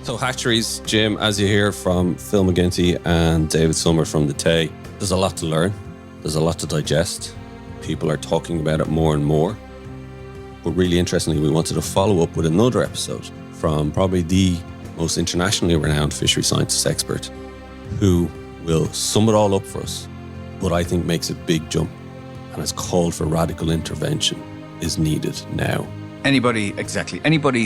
So hatcheries, Jim, as you hear from Phil McGinty and David Summer from the Tay, there's a lot to learn. There's a lot to digest. People are talking about it more and more. But really interestingly, we wanted to follow up with another episode from probably the most internationally renowned fishery scientist expert, who will sum it all up for us, but I think makes a big jump and has called for radical intervention is needed now. Anybody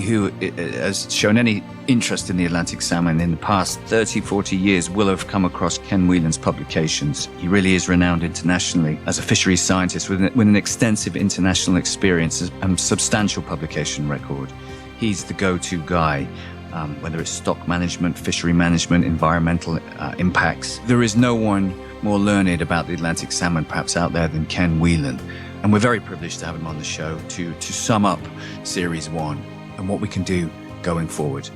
who has shown any interest in the Atlantic salmon in the past 30, 40 years will have come across Ken Whelan's publications. He really is renowned internationally as a fisheries scientist with an extensive international experience and substantial publication record. He's the go-to guy, whether it's stock management, fishery management, environmental impacts. There is no one more learned about the Atlantic salmon perhaps out there than Ken Whelan. And we're very privileged to have him on the show to sum up Series 1 and what we can do going forward.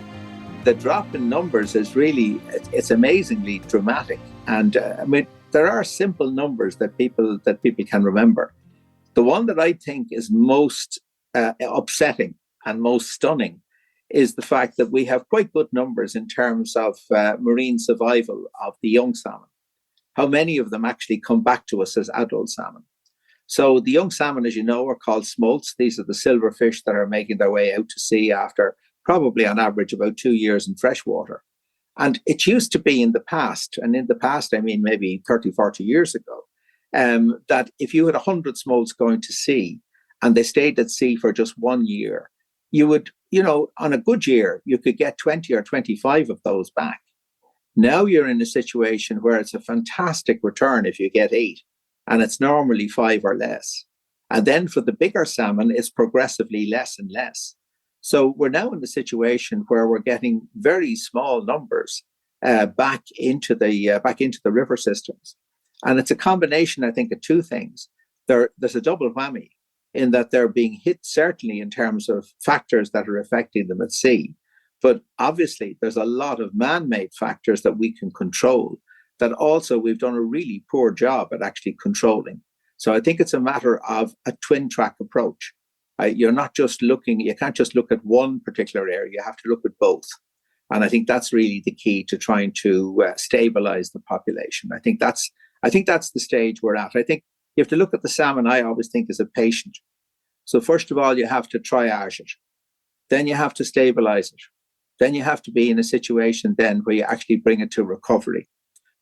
The drop in numbers is really, it's amazingly dramatic. And there are simple numbers that people can remember. The one that I think is most upsetting and most stunning is the fact that we have quite good numbers in terms of marine survival of the young salmon. How many of them actually come back to us as adult salmon? So the young salmon, as you know, are called smolts. These are the silver fish that are making their way out to sea after probably on average about 2 years in freshwater. And it used to be in the past, and in the past, I mean, maybe 30, 40 years ago, that if you had 100 smolts going to sea and they stayed at sea for just 1 year, you would, on a good year, you could get 20 or 25 of those back. Now you're in a situation where it's a fantastic return if you get 8. And it's normally 5 or less. And then for the bigger salmon, it's progressively less and less. So we're now in a situation where we're getting very small numbers back into the river systems. And it's a combination, I think, of two things. There's a double whammy in that they're being hit certainly in terms of factors that are affecting them at sea. But obviously, there's a lot of man-made factors that we can control that also we've done a really poor job at actually controlling. So I think it's a matter of a twin track approach. You can't just look at one particular area, you have to look at both. And I think that's really the key to trying to stabilize the population. I think that's the stage we're at. I think you have to look at the salmon, I always think, as a patient. So first of all, you have to triage it. Then you have to stabilize it. Then you have to be in a situation then where you actually bring it to recovery.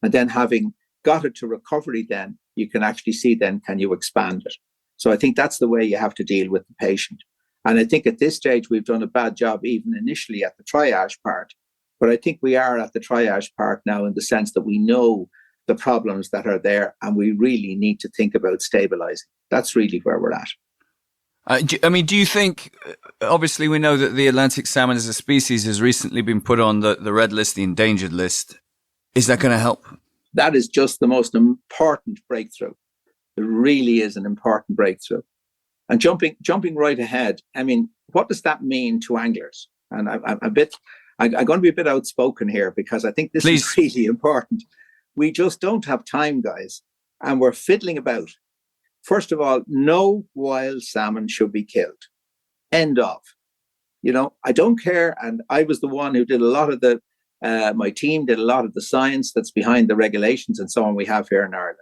And then having got it to recovery, then you can actually see then, can you expand it? So I think that's the way you have to deal with the patient. And I think at this stage, we've done a bad job even initially at the triage part. But I think we are at the triage part now in the sense that we know the problems that are there and we really need to think about stabilizing. That's really where we're at. Do you think, obviously we know that the Atlantic salmon as a species has recently been put on the red list, the endangered list. Is that going to help? That is just the most important breakthrough. It really is an important breakthrough. And jumping right ahead, I mean, what does that mean to anglers? And I'm going to be a bit outspoken here because I think this is really important. We just don't have time, guys, and we're fiddling about. First of all, no wild salmon should be killed. End of. I don't care. And I was the one who did a lot of my team did a lot of the science that's behind the regulations and so on we have here in Ireland.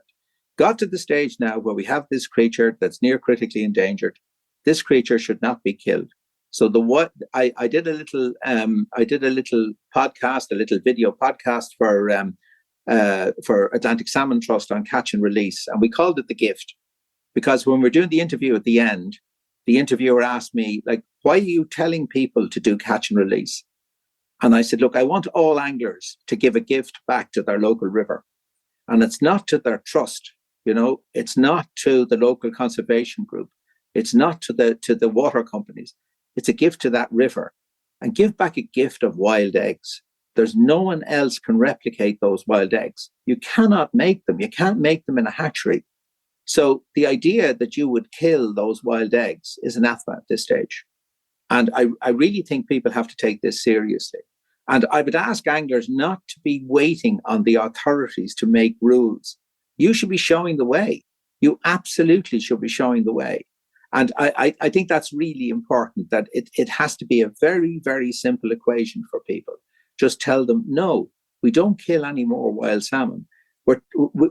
Got to the stage now where we have this creature that's near critically endangered. This creature should not be killed. So I did a little podcast, a little video podcast for Atlantic Salmon Trust on catch and release, and we called it The Gift, because when we're doing the interview at the end, the interviewer asked me, why are you telling people to do catch and release? And I said, look, I want all anglers to give a gift back to their local river. And it's not to their trust, it's not to the local conservation group. It's not to the water companies. It's a gift to that river. And give back a gift of wild eggs. There's no one else can replicate those wild eggs. You cannot make them. You can't make them in a hatchery. So the idea that you would kill those wild eggs is anathema at this stage. And I really think people have to take this seriously. And I would ask anglers not to be waiting on the authorities to make rules. You should be showing the way. You absolutely should be showing the way. And I think that's really important, that it has to be a very, very simple equation for people. just tell them, no, we don't kill any more wild salmon.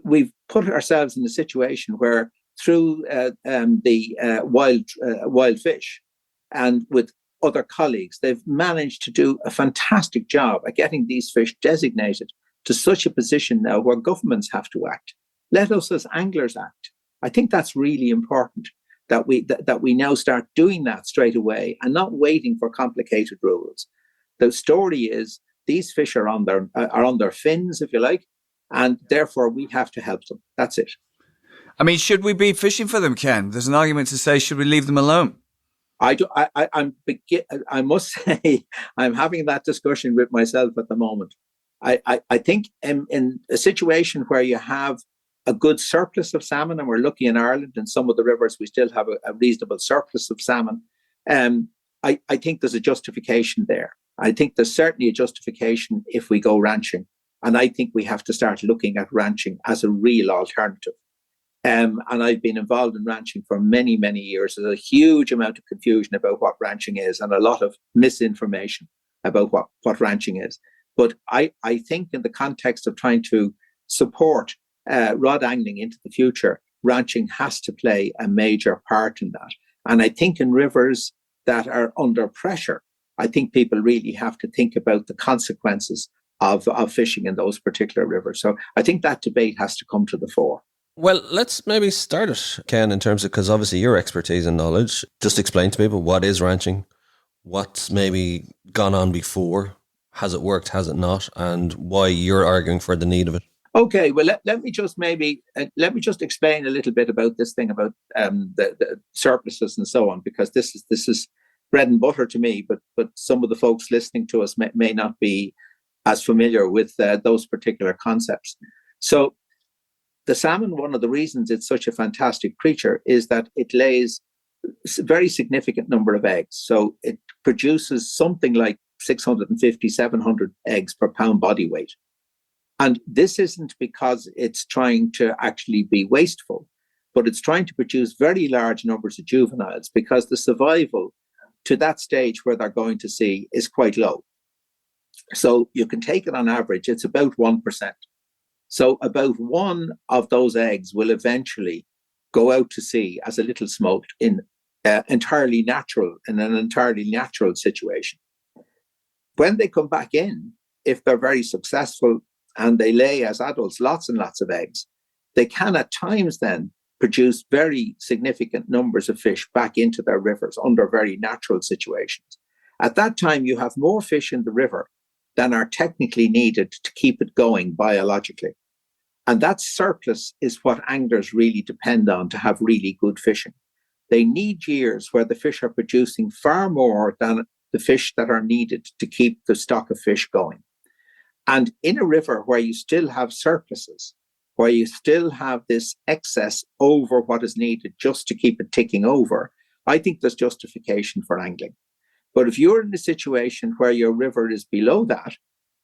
We've put ourselves in a situation where through the wild fish and with other colleagues, they've managed to do a fantastic job at getting these fish designated to such a position now where governments have to act. Let us as anglers act. I think that's really important, that we now start doing that straight away and not waiting for complicated rules. The story is these fish are on their fins, if you like, and therefore we have to help them. That's it. I mean, should we be fishing for them, Ken? There's an argument to say, should we leave them alone? I must say, I'm having that discussion with myself at the moment. I think in a situation where you have a good surplus of salmon, and we're lucky in Ireland, in some of the rivers, we still have a reasonable surplus of salmon. I think there's a justification there. I think there's certainly a justification if we go ranching. And I think we have to start looking at ranching as a real alternative. And I've been involved in ranching for many, many years. There's a huge amount of confusion about what ranching is and a lot of misinformation about what ranching is. But I think in the context of trying to support rod angling into the future, ranching has to play a major part in that. And I think in rivers that are under pressure, I think people really have to think about the consequences of fishing in those particular rivers. So I think that debate has to come to the fore. Well, let's maybe start it, Ken, in terms of, because obviously your expertise and knowledge, just explain to people what is ranching, what's maybe gone on before, has it worked, has it not, and why you're arguing for the need of it. Okay, well, let me just explain a little bit about this thing about the surpluses and so on, because this is bread and butter to me, but some of the folks listening to us may not be as familiar with those particular concepts. So the salmon, one of the reasons it's such a fantastic creature is that it lays a very significant number of eggs. So it produces something like 650, 700 eggs per pound body weight. And this isn't because it's trying to actually be wasteful, but it's trying to produce very large numbers of juveniles because the survival to that stage where they're going to sea is quite low. So you can take it on average, it's about 1%. So about one of those eggs will eventually go out to sea as a little smolt in an entirely natural situation. When they come back in, if they're very successful and they lay as adults lots and lots of eggs, they can at times then produce very significant numbers of fish back into their rivers under very natural situations. At that time, you have more fish in the river than are technically needed to keep it going biologically. And that surplus is what anglers really depend on to have really good fishing. They need years where the fish are producing far more than the fish that are needed to keep the stock of fish going. And in a river where you still have surpluses, where you still have this excess over what is needed just to keep it ticking over, I think there's justification for angling. But if you're in a situation where your river is below that,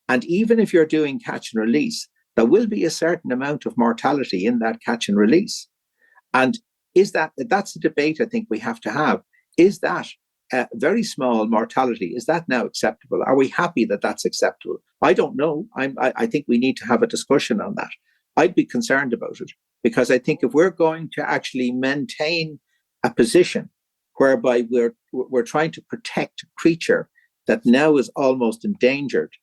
and even if you're doing catch and release, there will be a certain amount of mortality in that catch and release. And that's a debate I think we have to have. Is that very small mortality, is that now acceptable? Are we happy that that's acceptable? I don't know. I think we need to have a discussion on that. I'd be concerned about it because I think if we're going to actually maintain a position whereby we're trying to protect a creature that now is almost endangered,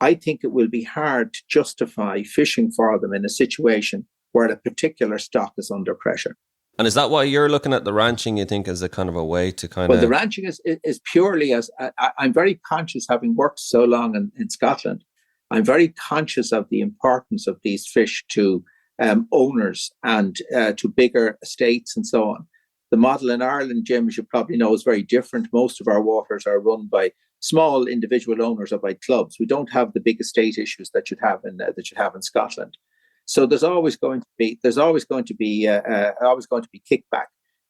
I think it will be hard to justify fishing for them in a situation where a particular stock is under pressure. And is that why you're looking at the ranching, you think, as a kind of a way to kind of... Well, the ranching is purely as... I'm very conscious, having worked so long in Scotland, I'm very conscious of the importance of these fish to owners and to bigger estates and so on. The model in Ireland, Jim, as you probably know, is very different. Most of our waters are run by small individual owners or by clubs. We don't have the big estate issues that you'd have in Scotland. So there's always going to be kickback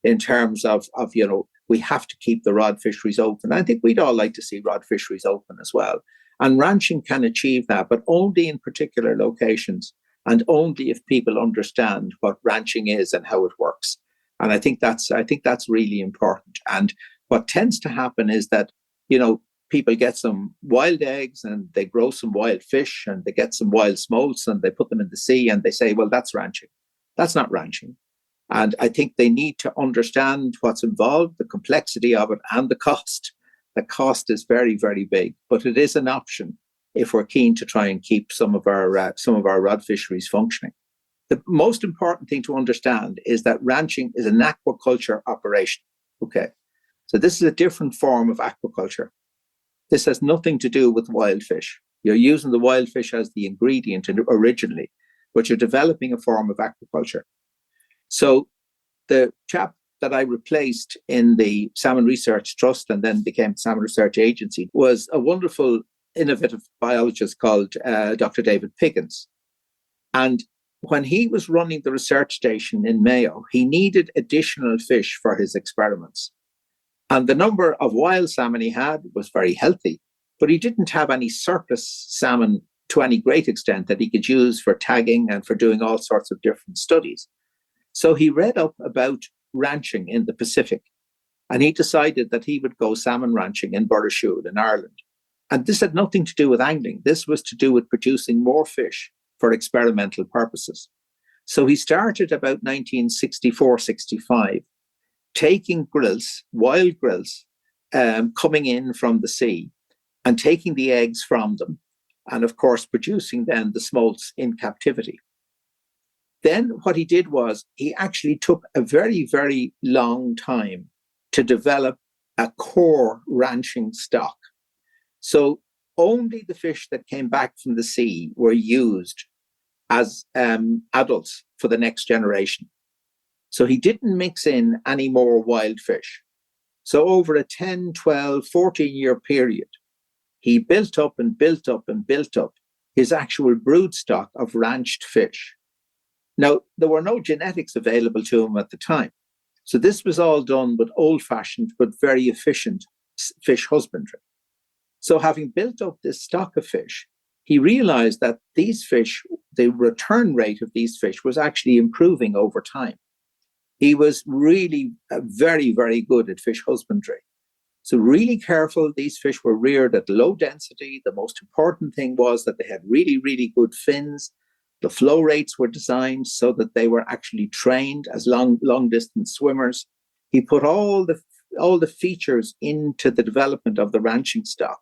in terms of we have to keep the rod fisheries open. I think we'd all like to see rod fisheries open as well. And ranching can achieve that, but only in particular locations and only if people understand what ranching is and how it works. And I think that's really important. And what tends to happen is that, people get some wild eggs and they grow some wild fish and they get some wild smolts and they put them in the sea and they say, well, that's ranching. That's not ranching. And I think they need to understand what's involved, the complexity of it, and the cost. The cost is very, very big, but it is an option if we're keen to try and keep some of our rod fisheries functioning. The most important thing to understand is that ranching is an aquaculture operation. Okay, so this is a different form of aquaculture. This has nothing to do with wild fish. You're using the wild fish as the ingredient originally, but you're developing a form of aquaculture. So the chap that I replaced in the Salmon Research Trust and then became Salmon Research Agency was a wonderful, innovative biologist called Dr. David Piggins. And when he was running the research station in Mayo, he needed additional fish for his experiments. And the number of wild salmon he had was very healthy, but he didn't have any surplus salmon to any great extent that he could use for tagging and for doing all sorts of different studies. So he read up about ranching in the Pacific, and he decided that he would go salmon ranching in Burrishoole in Ireland. And this had nothing to do with angling. This was to do with producing more fish for experimental purposes. So he started about 1964-65, taking grills, wild grills, coming in from the sea and taking the eggs from them, and of course producing then the smolts in captivity. Then what he did was he actually took a very, very long time to develop a core ranching stock. So only the fish that came back from the sea were used as adults for the next generation. So he didn't mix in any more wild fish. So over a 10, 12, 14-year period, he built up and built up and built up his actual brood stock of ranched fish. Now, there were no genetics available to him at the time. So this was all done with old-fashioned but very efficient fish husbandry. So having built up this stock of fish, he realized that these fish, the return rate of these fish was actually improving over time. He was really very, very good at fish husbandry. So really careful, these fish were reared at low density. The most important thing was that they had really, really good fins. The flow rates were designed so that they were actually trained as long distance swimmers. He put all the features into the development of the ranching stock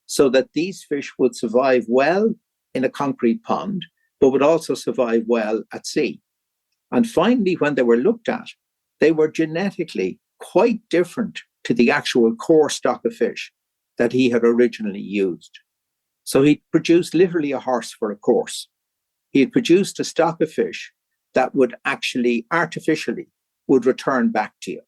so that these fish would survive well in a concrete pond, but would also survive well at sea. And finally, when they were looked at, they were genetically quite different to the actual core stock of fish that he had originally used. So he produced literally a horse for a course. He had produced a stock of fish that would actually artificially would return back to you.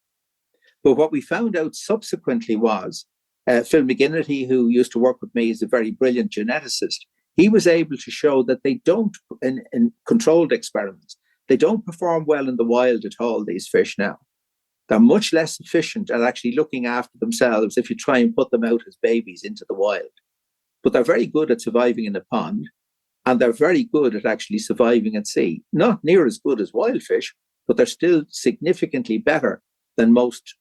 But what we found out subsequently was Phil McGinnity, who used to work with me, is a very brilliant geneticist. He was able to show that they don't, in controlled experiments, they don't perform well in the wild at all, these fish now. They're much less efficient at actually looking after themselves if you try and put them out as babies into the wild. But they're very good at surviving in a pond, and they're very good at actually surviving at sea. Not near as good as wild fish, but they're still significantly better than most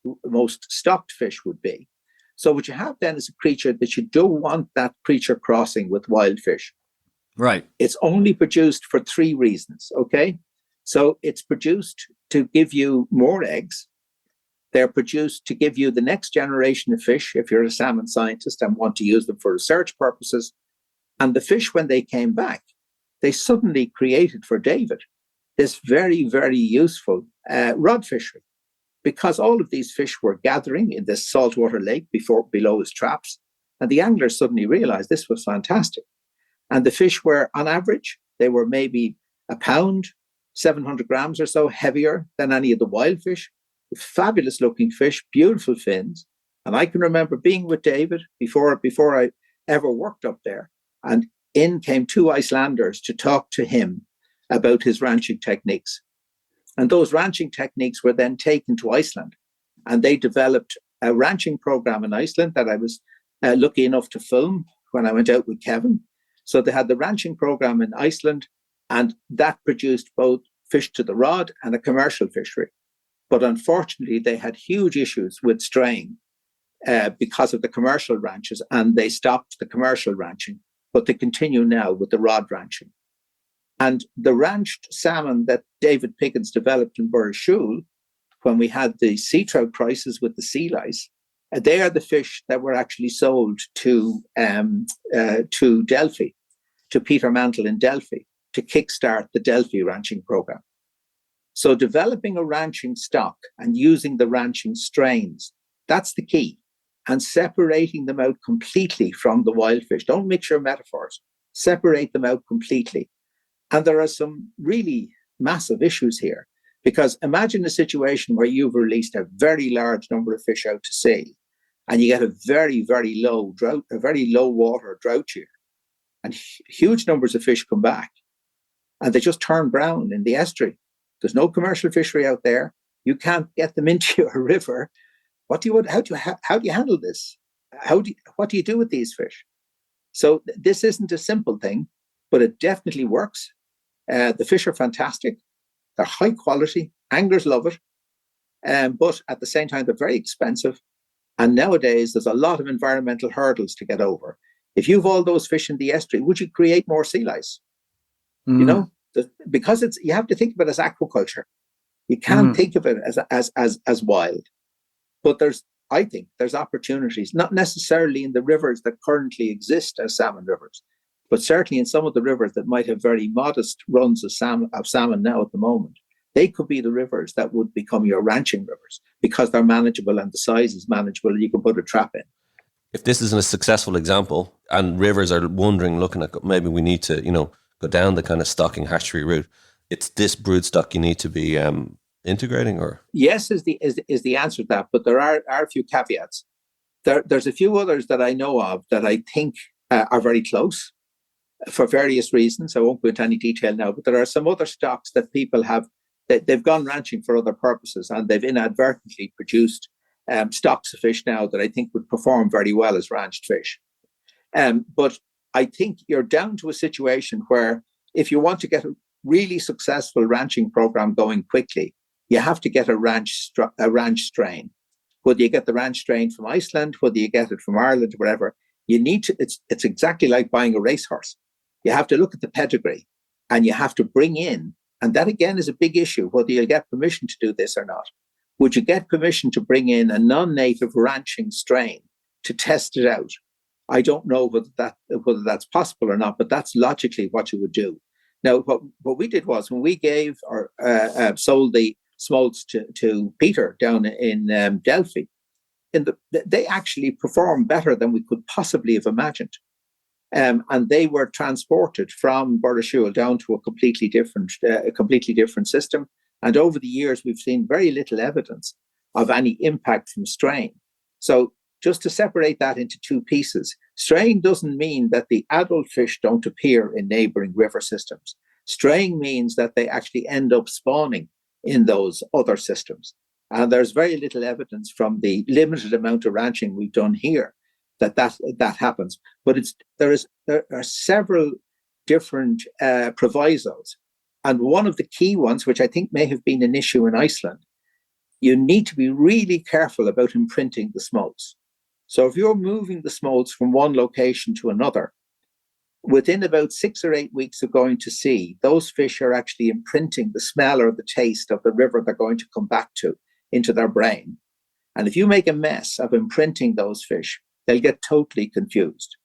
stocked fish would be. So what you have then is a creature that you don't want that creature crossing with wild fish. Right. It's only produced for 3 reasons, okay? So it's produced to give you more eggs. They're produced to give you the next generation of fish, if you're a salmon scientist and want to use them for research purposes. And the fish, when they came back, they suddenly created for David this very, very useful rod fishery, because all of these fish were gathering in this saltwater lake below his traps. And the anglers suddenly realized this was fantastic. And the fish were, on average, they were maybe a pound, 700 grams or so heavier than any of the wild fish. Fabulous looking fish, beautiful fins. And I can remember being with David before I ever worked up there. And in came 2 Icelanders to talk to him about his ranching techniques. And those ranching techniques were then taken to Iceland. And they developed a ranching program in Iceland that I was lucky enough to film when I went out with Kevin. So they had the ranching program in Iceland, and that produced both fish to the rod and a commercial fishery. But unfortunately, they had huge issues with straying because of the commercial ranches, and they stopped the commercial ranching, but they continue now with the rod ranching. And the ranched salmon that David Piggins developed in Burrishoole, when we had the sea trout crisis with the sea lice, they are the fish that were actually sold to Delphi, to Peter Mantle in Delphi, to kickstart the Delphi ranching program. So developing a ranching stock and using the ranching strains, that's the key. And separating them out completely from the wild fish. Don't mix your metaphors. Separate them out completely. And there are some really massive issues here, because imagine a situation where you've released a very large number of fish out to sea, and you get a very, very low drought, a very low water drought year, and huge numbers of fish come back, and they just turn brown in the estuary. There's no commercial fishery out there. You can't get them into your river. How do you handle this? What do you do with these fish? So this isn't a simple thing, but it definitely works. The fish are fantastic. They're high quality. Anglers love it. But at the same time, they're very expensive. And nowadays, there's a lot of environmental hurdles to get over. If you've all those fish in the estuary, would you create more sea lice? You know, because you have to think of it as aquaculture. You can't think of it as wild. But I think there's opportunities, not necessarily in the rivers that currently exist as salmon rivers, but certainly in some of the rivers that might have very modest runs of salmon now at the moment. They could be the rivers that would become your ranching rivers, because they're manageable and the size is manageable and you can put a trap in. If this isn't a successful example and rivers are looking at maybe we need to, go down the kind of stocking hatchery route, it's this broodstock you need to be integrating, or? Yes is the answer to that, but there are a few caveats. There's a few others that I know of that I think are very close for various reasons. I won't go into any detail now, but there are some other stocks that people have, they've gone ranching for other purposes, and they've inadvertently produced stocks of fish now that I think would perform very well as ranched fish. But I think you're down to a situation where if you want to get a really successful ranching program going quickly, you have to get a ranch strain. Whether you get the ranch strain from Iceland, whether you get it from Ireland, wherever, you need to. It's exactly like buying a racehorse. You have to look at the pedigree, and you have to bring in, and that again is a big issue, whether you'll get permission to do this or not. Would you get permission to bring in a non-native ranching strain to test it out? I don't know whether that's possible or not, but that's logically what you would do. Now, what we did was when we gave or sold the smolts to Peter down in Delphi, they actually performed better than we could possibly have imagined. And they were transported from Burrishoole down to a completely different system. And over the years, we've seen very little evidence of any impact from strain. So just to separate that into two pieces, strain doesn't mean that the adult fish don't appear in neighboring river systems. Strain means that they actually end up spawning in those other systems. And there's very little evidence from the limited amount of ranching we've done here that happens. But there are several different provisos. And one of the key ones, which I think may have been an issue in Iceland, you need to be really careful about imprinting the smolts. So if you're moving the smolts from one location to another, within about 6 or 8 weeks of going to sea, those fish are actually imprinting the smell or the taste of the river they're going to come back to into their brain. And if you make a mess of imprinting those fish, they'll get totally confused.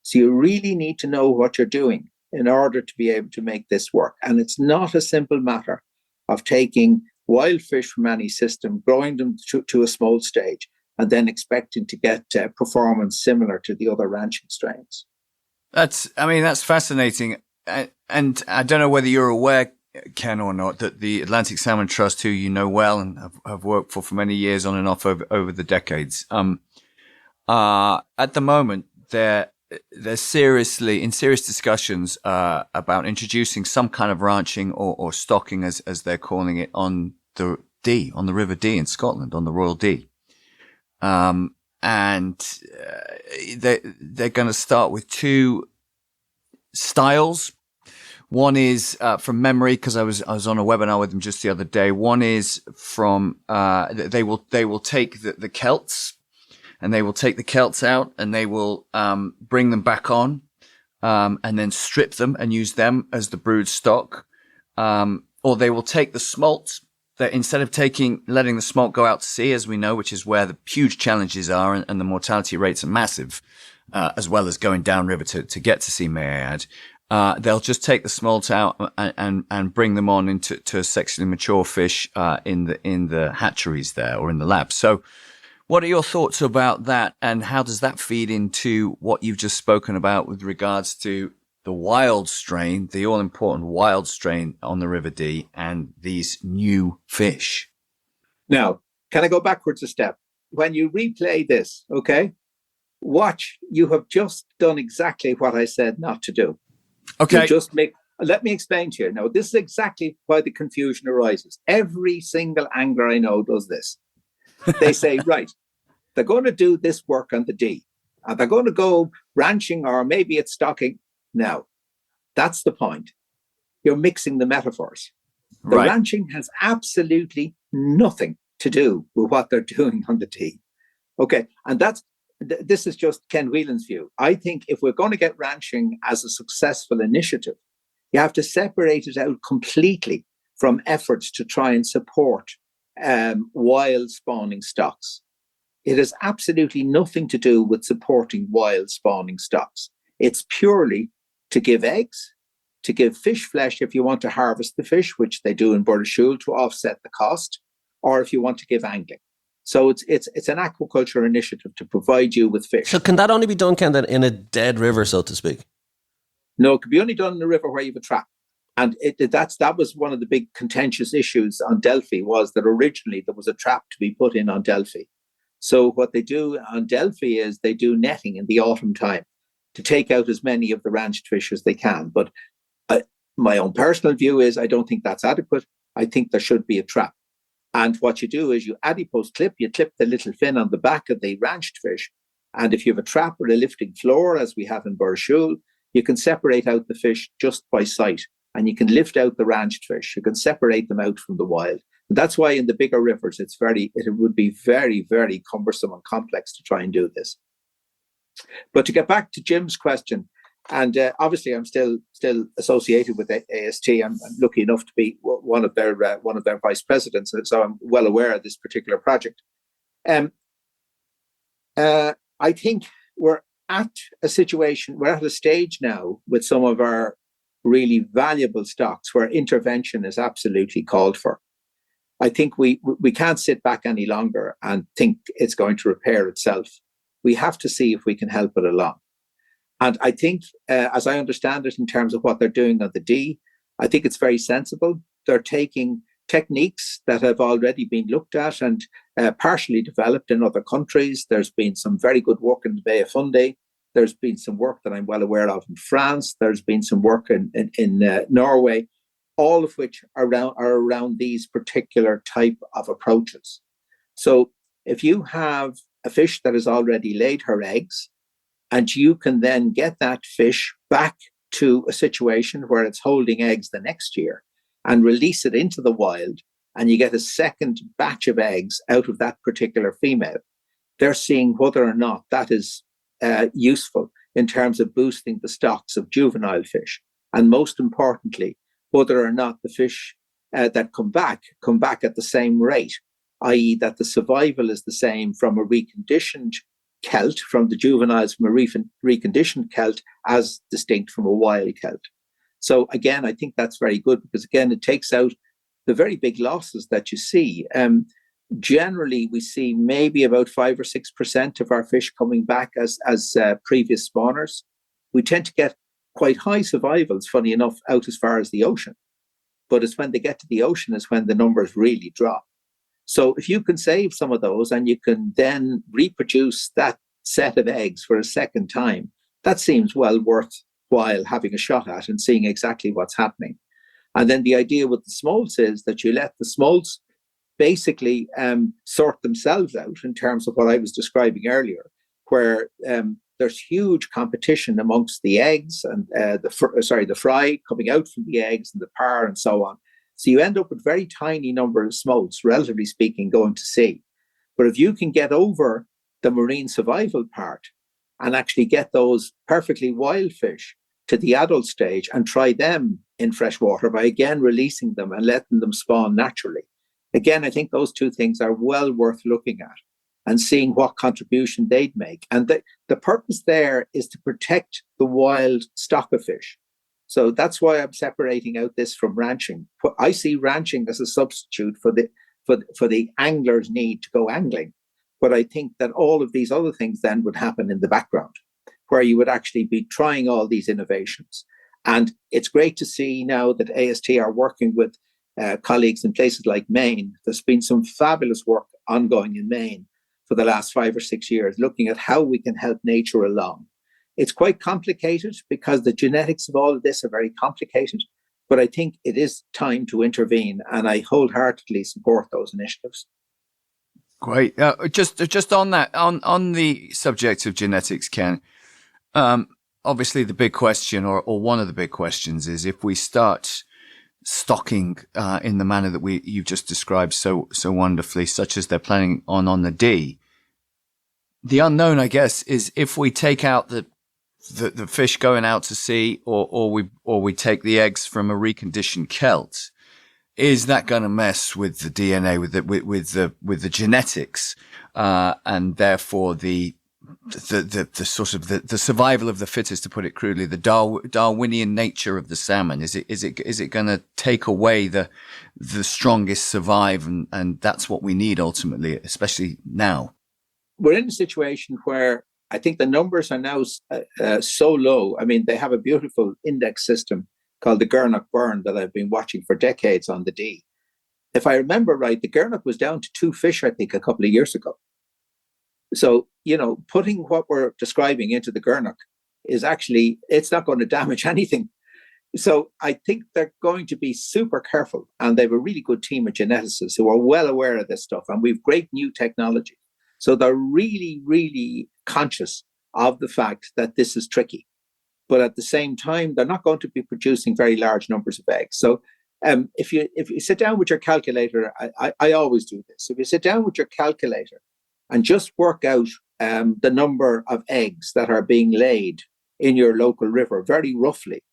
So you really need to know what you're doing in order to be able to make this work. And it's not a simple matter of taking wild fish from any system, growing them to a small stage, and then expecting to get performance similar to the other ranching strains. That's fascinating. And I don't know whether you're aware, Ken, or not, that the Atlantic Salmon Trust, who you know well and have worked for many years on and off over the decades, at the moment, they're serious discussions about introducing some kind of ranching or stocking, as they're calling it, on the River Dee in Scotland, on the Royal Dee. And they're going to start with two styles. One is from memory, because I was on a webinar with them just the other day. One is from they will take the Celts and they will take the kelts out and they will bring them back on and then strip them and use them as the brood stock. Or they will take the smolt, that instead of letting the smolt go out to sea, as we know, which is where the huge challenges are and the mortality rates are massive, as well as going downriver to get to sea, may I add. They'll just take the smolt out and bring them on into a sexually mature fish in the hatcheries there or in the labs. So what are your thoughts about that, and how does that feed into what you've just spoken about with regards to the wild strain, the all-important wild strain on the River Dee, and these new fish? Now, can I go backwards a step? When you replay this, okay, watch, you have just done exactly what I said not to do. Okay. Let me explain to you. Now, this is exactly why the confusion arises. Every single angler I know does this. They say, right, they're going to do this work on the Dee, and they're going to go ranching, or maybe it's stocking. Now, that's the point. You're mixing the metaphors. The ranching has absolutely nothing to do with what they're doing on the Dee. Okay, and this is just Ken Whelan's view. I think if we're going to get ranching as a successful initiative, you have to separate it out completely from efforts to try and support wild spawning stocks. It has absolutely nothing to do with supporting wild spawning stocks. It's purely to give eggs, to give fish flesh if you want to harvest the fish, which they do in Burrishoole to offset the cost, or if you want to give angling. So it's an aquaculture initiative to provide you with fish. So can that only be done, Ken, then in a dead river, so to speak? No, it can be only done in a river where you have a trap. And that was one of the big contentious issues on Delphi, was that originally there was a trap to be put in on Delphi. So what they do on Delphi is they do netting in the autumn time to take out as many of the ranched fish as they can. But my own personal view is I don't think that's adequate. I think there should be a trap. And what you do is you adipose clip, you clip the little fin on the back of the ranched fish. And if you have a trap or a lifting floor, as we have in Burrishoole, you can separate out the fish just by sight, and you can lift out the ranched fish. You can separate them out from the wild. And that's why in the bigger rivers, it would be very, very cumbersome and complex to try and do this. But to get back to Jim's question, and obviously I'm still associated with AST. I'm lucky enough to be one of their vice presidents, so I'm well aware of this particular project. I think we're at a stage now with some of our really valuable stocks where intervention is absolutely called for. I think we can't sit back any longer and think it's going to repair itself. We have to see if we can help it along. And I think, as I understand it, in terms of what they're doing on the Dee, I think it's very sensible. They're taking techniques that have already been looked at and partially developed in other countries. There's been some very good work in the Bay of Fundy. There's been some work that I'm well aware of in France. There's been some work in Norway, all of which are around these particular type of approaches. So if you have a fish that has already laid her eggs, and you can then get that fish back to a situation where it's holding eggs the next year and release it into the wild, and you get a second batch of eggs out of that particular female, they're seeing whether or not that is useful in terms of boosting the stocks of juvenile fish. And most importantly, whether or not the fish that come back at the same rate, i.e. that the survival is the same from a reconditioned Celt, from the juveniles from a reconditioned Celt, as distinct from a wild Celt. So again, I think that's very good, because again, it takes out the very big losses that you see. Generally, we see maybe about 5 or 6% of our fish coming back as previous spawners. We tend to get quite high survivals, funny enough, out as far as the ocean. But it's when they get to the ocean is when the numbers really drop. So if you can save some of those and you can then reproduce that set of eggs for a second time, that seems well worthwhile having a shot at and seeing exactly what's happening. And then the idea with the smolts is that you let the smolts basically sort themselves out in terms of what I was describing earlier, where there's huge competition amongst the eggs and the fry coming out from the eggs and the parr and so on. So you end up with very tiny number of smolts, relatively speaking, going to sea. But if you can get over the marine survival part and actually get those perfectly wild fish to the adult stage and try them in freshwater by again releasing them and letting them spawn naturally. Again, I think those two things are well worth looking at and seeing what contribution they'd make. And the purpose there is to protect the wild stock of fish. So that's why I'm separating out this from ranching. I see ranching as a substitute for the angler's need to go angling. But I think that all of these other things then would happen in the background, where you would actually be trying all these innovations. And it's great to see now that AST are working with colleagues in places like Maine. There's been some fabulous work ongoing in Maine for the last 5 or 6 years, looking at how we can help nature along. It's quite complicated because the genetics of all of this are very complicated, but I think it is time to intervene, and I wholeheartedly support those initiatives. Great. Just on that, on the subject of genetics, Ken, obviously the big question, or one of the big questions, is if we start stocking in the manner that you've just described so wonderfully, such as they're planning on the D. The unknown, I guess, is if we take out the fish going out to sea, or we take the eggs from a reconditioned Celt, is that going to mess with the DNA, with the genetics, and therefore the sort of the survival of the fittest, to put it crudely, the Darwinian nature of the salmon? Is it going to take away the strongest survive, and that's what we need ultimately, especially now? We're in a situation where I think the numbers are now so low. I mean, they have a beautiful index system called the Gurnock Burn that I've been watching for decades on the D. If I remember right, the Gurnock was down to 2 fish, I think, a couple of years ago. So, putting what we're describing into the Gurnock is actually, it's not going to damage anything. So I think they're going to be super careful, and they have a really good team of geneticists who are well aware of this stuff, and we've great new technology. So they're really, really conscious of the fact that this is tricky. But at the same time, they're not going to be producing very large numbers of eggs. So if you sit down with your calculator, I always do this. If you sit down with your calculator and just work out the number of eggs that are being laid in your local river very roughly,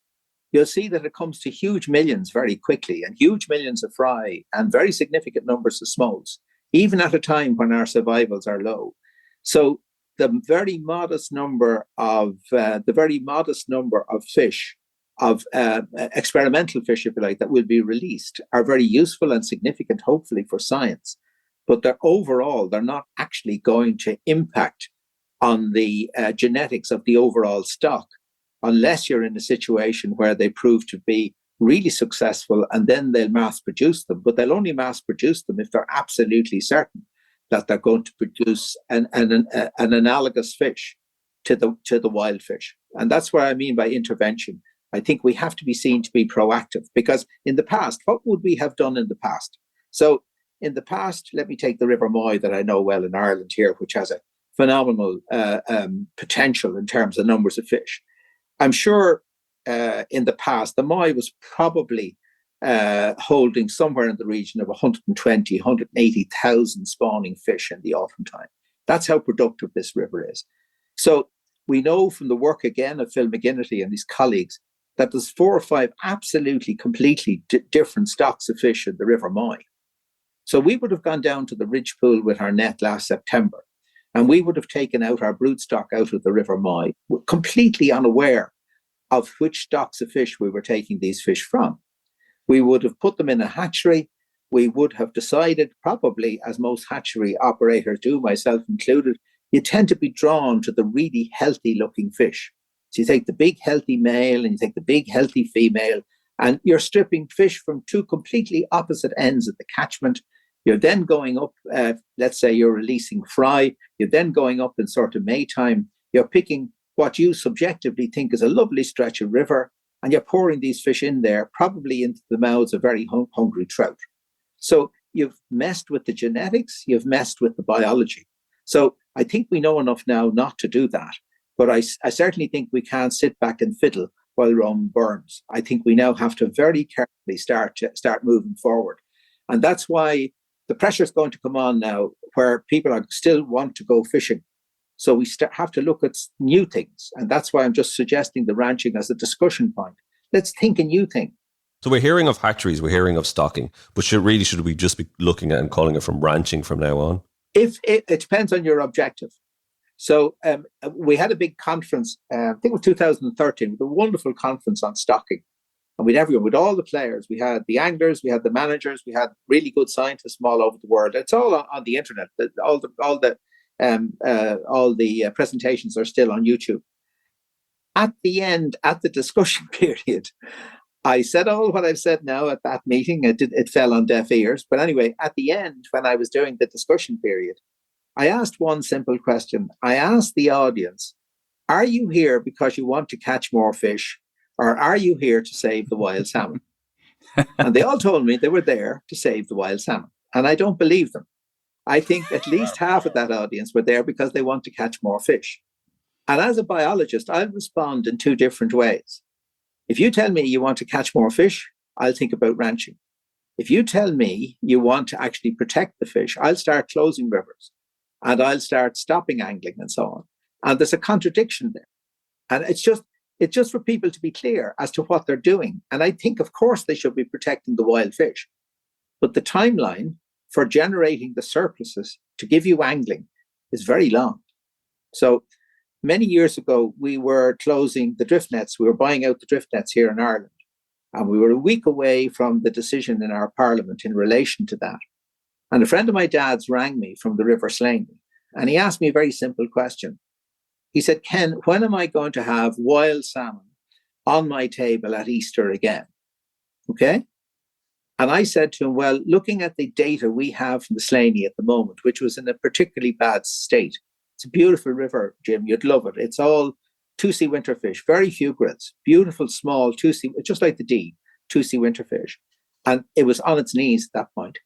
you'll see that it comes to huge millions very quickly, and huge millions of fry and very significant numbers of smolts, even at a time when our survivals are low. So the very modest number of fish, of experimental fish, if you like, that will be released are very useful and significant, hopefully, for science. But they're not actually going to impact on the genetics of the overall stock, unless you're in a situation where they prove to be really successful, and then they'll mass produce them. But they'll only mass produce them if they're absolutely certain that they're going to produce an analogous fish to the wild fish. And that's what I mean by intervention. I think we have to be seen to be proactive, because in the past, what would we have done in the past? So in the past, let me take the River Moy that I know well in Ireland here, which has a phenomenal potential in terms of numbers of fish. I'm sure in the past, the Moy was probably holding somewhere in the region of 120, 180,000 spawning fish in the autumn time. That's how productive this river is. So we know from the work again of Phil McGinnity and his colleagues that there's 4 or 5 absolutely completely different stocks of fish in the River Moy. So we would have gone down to the ridge pool with our net last September, and we would have taken out our brood stock out of the River Moy, completely unaware of which stocks of fish we were taking these fish from. We would have put them in a hatchery. We would have decided, probably, as most hatchery operators do, myself included, you tend to be drawn to the really healthy looking fish. So you take the big healthy male and you take the big healthy female, and you're stripping fish from 2 completely opposite ends of the catchment. You're then going up, let's say you're releasing fry. You're then going up in sort of May time. You're picking what you subjectively think is a lovely stretch of river, and you're pouring these fish in there, probably into the mouths of very hungry trout. So you've messed with the genetics, you've messed with the biology. So I think we know enough now not to do that. But I certainly think we can't sit back and fiddle while Rome burns. I think we now have to very carefully start moving forward. And that's why the pressure is going to come on now, where people still want to go fishing So we have to look at new things. And that's why I'm just suggesting the ranching as a discussion point. Let's think a new thing. So we're hearing of hatcheries, we're hearing of stocking, but should we just be looking at and calling it from ranching from now on? If it depends on your objective. So we had a big conference, I think it was 2013, a wonderful conference on stocking. And we'd everyone, with all the players. We had the anglers, we had the managers, we had really good scientists from all over the world. It's all on the internet. All the presentations are still on YouTube. At the end, at the discussion period, I said all what I've said now at that meeting. It fell on deaf ears. But anyway, at the end, when I was doing the discussion period, I asked one simple question. I asked the audience, are you here because you want to catch more fish, or are you here to save the wild salmon? And they all told me they were there to save the wild salmon. And I don't believe them. I think at least half of that audience were there because they want to catch more fish. And as a biologist, I'll respond in two different ways. If you tell me you want to catch more fish, I'll think about ranching. If you tell me you want to actually protect the fish, I'll start closing rivers and I'll start stopping angling and so on. And there's a contradiction there. And it's just for people to be clear as to what they're doing. And I think, of course, they should be protecting the wild fish. But the timeline for generating the surpluses to give you angling is very long. So many years ago, we were closing the drift nets. We were buying out the drift nets here in Ireland. And we were a week away from the decision in our parliament in relation to that. And a friend of my dad's rang me from the River Slaney. And he asked me a very simple question. He said, Ken, when am I going to have wild salmon on my table at Easter again? Okay. And I said to him, well, looking at the data we have from the Slaney at the moment, which was in a particularly bad state, it's a beautiful river, Jim, you'd love it. It's all 2C winterfish, very few grids, beautiful small 2C, just like the D, 2C winterfish. And it was on its knees at that point.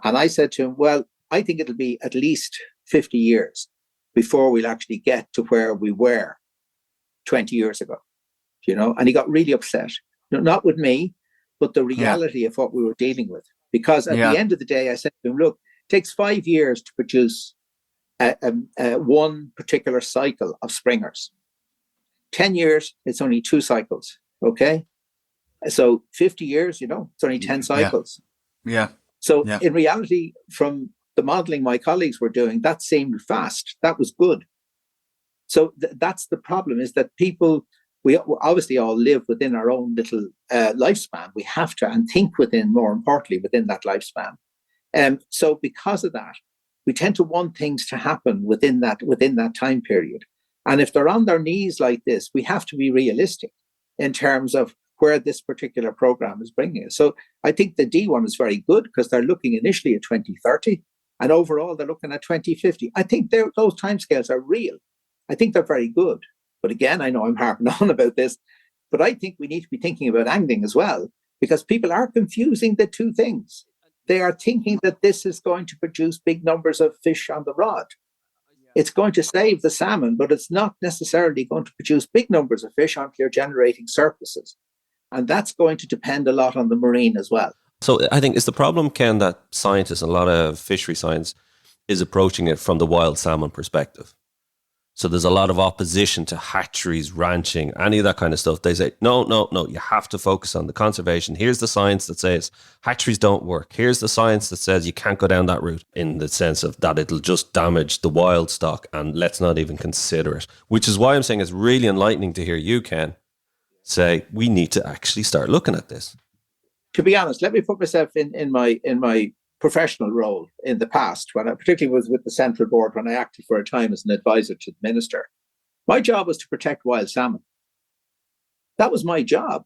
And I said to him, well, I think it'll be at least 50 years before we'll actually get to where we were 20 years ago, and he got really upset. Not with me, but the reality of what we were dealing with. Because at the end of the day, I said to him, look, it takes 5 years to produce one particular cycle of springers. 10 years, it's only 2 cycles, okay? So 50 years, it's only 10 cycles. Yeah. So in reality, from the modeling my colleagues were doing, that seemed fast. That was good. So that's the problem, is that people, we obviously all live within our own little lifespan. We have to, and think more importantly, within that lifespan. So because of that, we tend to want things to happen within that time period. And if they're on their knees like this, we have to be realistic in terms of where this particular program is bringing us. So I think the D one is very good because they're looking initially at 2030. And overall, they're looking at 2050. I think those timescales are real. I think they're very good. But again, I know I'm harping on about this, but I think we need to be thinking about angling as well, because people are confusing the two things. They are thinking that this is going to produce big numbers of fish on the rod. It's going to save the salmon, but it's not necessarily going to produce big numbers of fish until you're generating surpluses. And that's going to depend a lot on the marine as well. So I think it's the problem, Ken, that scientists, a lot of fishery science, is approaching it from the wild salmon perspective. So there's a lot of opposition to hatcheries, ranching, any of that kind of stuff. They say, no, you have to focus on the conservation. Here's the science that says hatcheries don't work. Here's the science that says you can't go down that route, in the sense of that it'll just damage the wild stock, and let's not even consider it. Which is why I'm saying it's really enlightening to hear you, Ken, say we need to actually start looking at this. To be honest, let me put myself in my professional role in the past, when I particularly was with the Central Board, when I acted for a time as an advisor to the Minister. My job was to protect wild salmon. That was my job.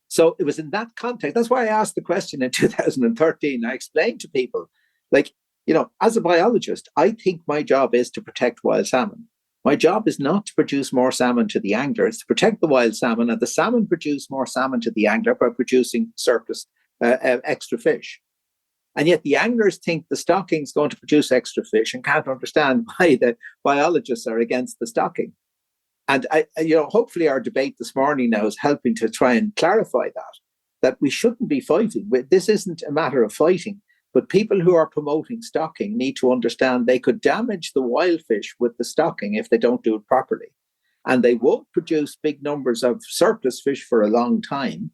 So it was in that context. That's why I asked the question in 2013. I explained to people, as a biologist, I think my job is to protect wild salmon. My job is not to produce more salmon to the angler. It's to protect the wild salmon, and the salmon produce more salmon to the angler by producing surplus extra fish. And yet the anglers think the stocking is going to produce extra fish and can't understand why the biologists are against the stocking. And hopefully our debate this morning now is helping to try and clarify that we shouldn't be fighting. This isn't a matter of fighting, But people who are promoting stocking need to understand they could damage the wild fish with the stocking if they don't do it properly. And they won't produce big numbers of surplus fish for a long time.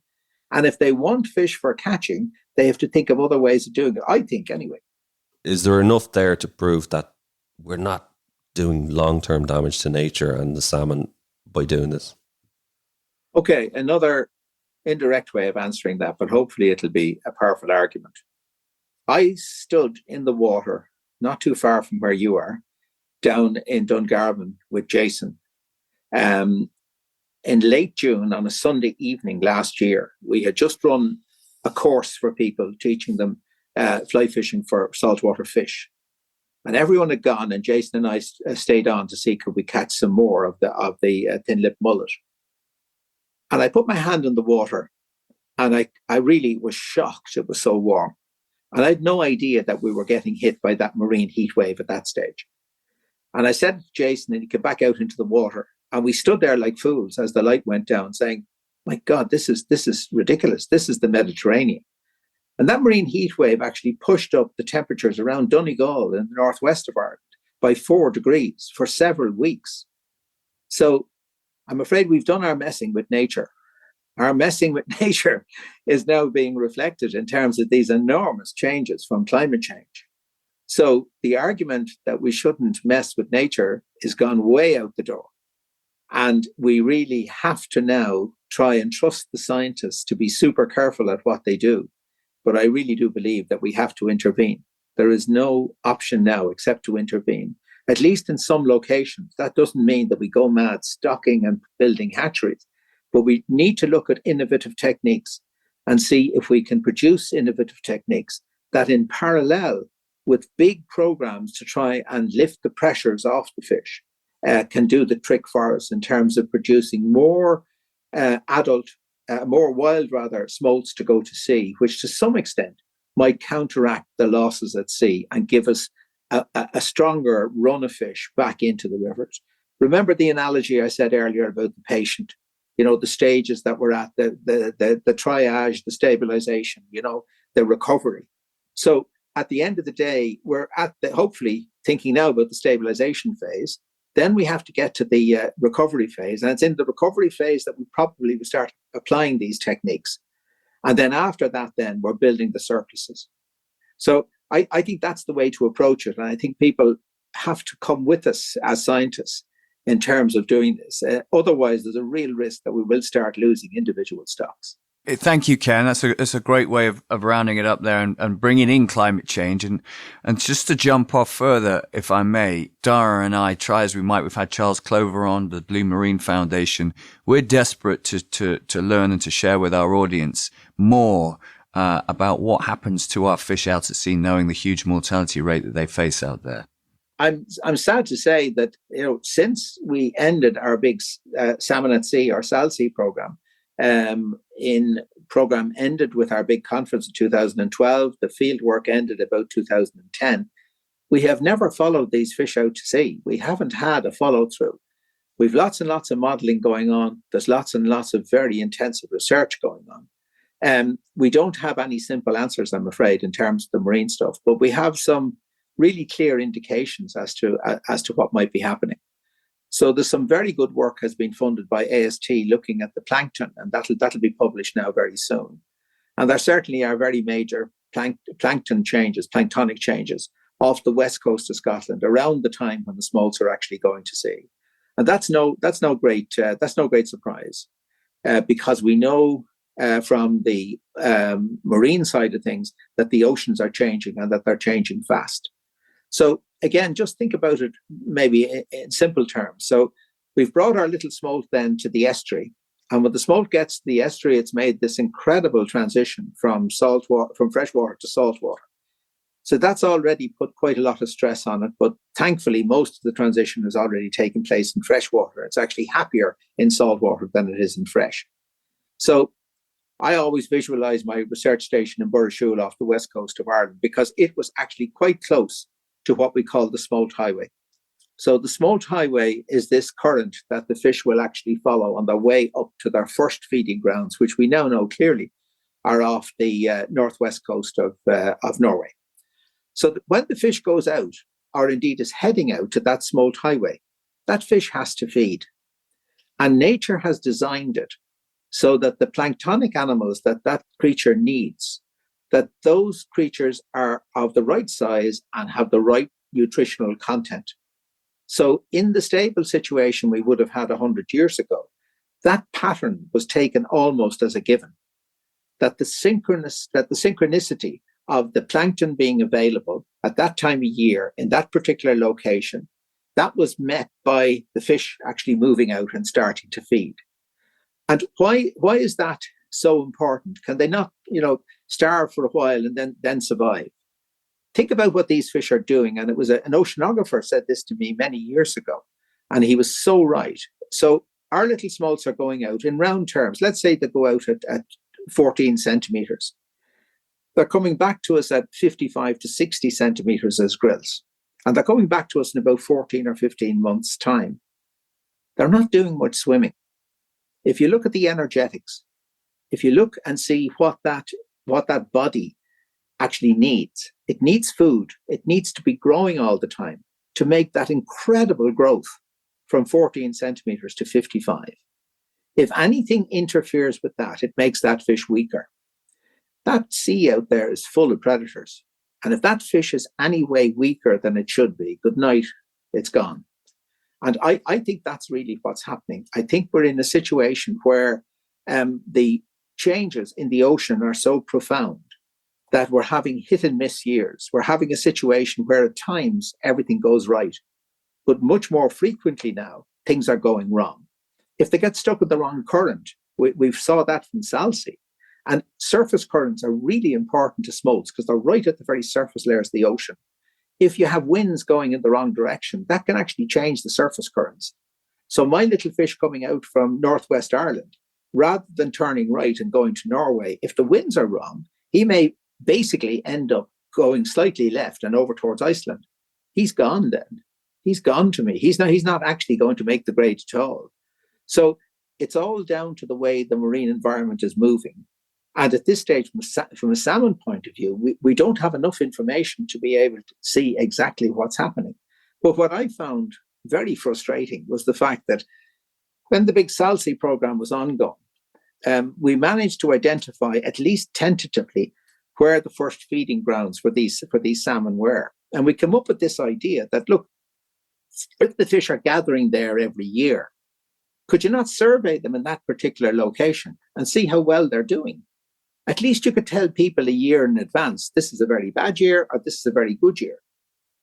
And if they want fish for catching, they have to think of other ways of doing it, I think, anyway. Is there enough there to prove that we're not doing long-term damage to nature and the salmon by doing this? Okay, another indirect way of answering that, but hopefully it'll be a powerful argument. I stood in the water, not too far from where you are, down in Dungarvan with Jason. In late June, on a Sunday evening last year, we had just run a course for people, teaching them fly fishing for saltwater fish. And everyone had gone, and Jason and I stayed on to see could we catch some more of the thin-lipped mullet. And I put my hand in the water, and I really was shocked. It was so warm. And I had no idea that we were getting hit by that marine heat wave at that stage. And I said to Jason, and he came back out into the water, and we stood there like fools as the light went down, saying, "My God, this is ridiculous. This is the Mediterranean." And that marine heat wave actually pushed up the temperatures around Donegal in the northwest of Ireland by 4 degrees for several weeks. So I'm afraid we've done our messing with nature. Our messing with nature is now being reflected in terms of these enormous changes from climate change. So the argument that we shouldn't mess with nature is gone way out the door. And we really have to now try and trust the scientists to be super careful at what they do. But I really do believe that we have to intervene. There is no option now except to intervene, at least in some locations. That doesn't mean that we go mad stocking and building hatcheries, but we need to look at innovative techniques and see if we can produce innovative techniques that, in parallel with big programs to try and lift the pressures off the fish, can do the trick for us in terms of producing more more wild smolts to go to sea, which to some extent might counteract the losses at sea and give us a stronger run of fish back into the rivers. Remember the analogy I said earlier about the patient, the stages that we're at, the triage, the stabilization, the recovery. So at the end of the day, we're hopefully thinking now about the stabilization phase. Then we have to get to the recovery phase. And it's in the recovery phase that we probably will start applying these techniques. And then after that, then we're building the surpluses. So I think that's the way to approach it. And I think people have to come with us as scientists in terms of doing this. Otherwise, there's a real risk that we will start losing individual stocks. Thank you, Ken. That's a great way of rounding it up there and bringing in climate change. And just to jump off further, if I may, Dara and I, try as we might, we've had Charles Clover on, the Blue Marine Foundation. We're desperate to learn and to share with our audience more about what happens to our fish out at sea, knowing the huge mortality rate that they face out there. I'm sad to say that, since we ended our big Salmon at Sea, our SALSEA program, program ended with our big conference in 2012. The field work ended about 2010. We have never followed these fish out to sea. We haven't had a follow through. We've lots and lots of modelling going on. There's lots and lots of very intensive research going on. We don't have any simple answers, I'm afraid, in terms of the marine stuff, but we have some really clear indications as to what might be happening. So there's some very good work has been funded by AST looking at the plankton, and that'll be published now very soon. And there certainly are very major plankton changes, planktonic changes off the west coast of Scotland around the time when the smolts are actually going to sea. And that's no great surprise because we know from the marine side of things that the oceans are changing and that they're changing fast. So again, just think about it maybe in simple terms. So we've brought our little smolt then to the estuary. And when the smolt gets to the estuary, it's made this incredible transition from freshwater to saltwater. So that's already put quite a lot of stress on it. But thankfully, most of the transition has already taken place in freshwater. It's actually happier in saltwater than it is in fresh. So I always visualize my research station in Burrishoole off the west coast of Ireland because it was actually quite close to what we call the smolt highway. So the smolt highway is this current that the fish will actually follow on their way up to their first feeding grounds, which we now know clearly are off the northwest coast of Norway. So that when the fish goes out, or indeed is heading out to that smolt highway, that fish has to feed. And nature has designed it so that the planktonic animals that creature needs, that those creatures are of the right size and have the right nutritional content. So in the stable situation we would have had 100 years ago, that pattern was taken almost as a given, that the synchronicity of the plankton being available at that time of year in that particular location, that was met by the fish actually moving out and starting to feed. And why is that so important? Can they not, starve for a while and then survive? Think about what these fish are doing. And it was an oceanographer said this to me many years ago, and he was so right. So our little smolts are going out in round terms. Let's say they go out at 14 centimeters. They're coming back to us at 55 to 60 centimeters as grills. And they're coming back to us in about 14 or 15 months' time. They're not doing much swimming. If you look at the energetics, if you look and see what that body actually needs, it needs food. It needs to be growing all the time to make that incredible growth from 14 centimeters to 55. If anything interferes with that, it makes that fish weaker. That sea out there is full of predators. And if that fish is any way weaker than it should be, good night, it's gone. And I think that's really what's happening. I think we're in a situation where the changes in the ocean are so profound that we're having hit and miss years. We're having a situation where at times everything goes right, but much more frequently now, things are going wrong. If they get stuck in the wrong current, we've saw that from Salsea. And surface currents are really important to smolts because they're right at the very surface layers of the ocean. If you have winds going in the wrong direction, that can actually change the surface currents. So my little fish coming out from Northwest Ireland, rather than turning right and going to Norway, if the winds are wrong, he may basically end up going slightly left and over towards Iceland. He's gone then. He's gone to me. He's not actually going to make the grade at all. So it's all down to the way the marine environment is moving. And at this stage, from a salmon point of view, we don't have enough information to be able to see exactly what's happening. But what I found very frustrating was the fact that when the big Salsea program was ongoing, we managed to identify, at least tentatively, where the first feeding grounds for these salmon were. And we came up with this idea that, look, if the fish are gathering there every year, could you not survey them in that particular location and see how well they're doing? At least you could tell people a year in advance, this is a very bad year or this is a very good year.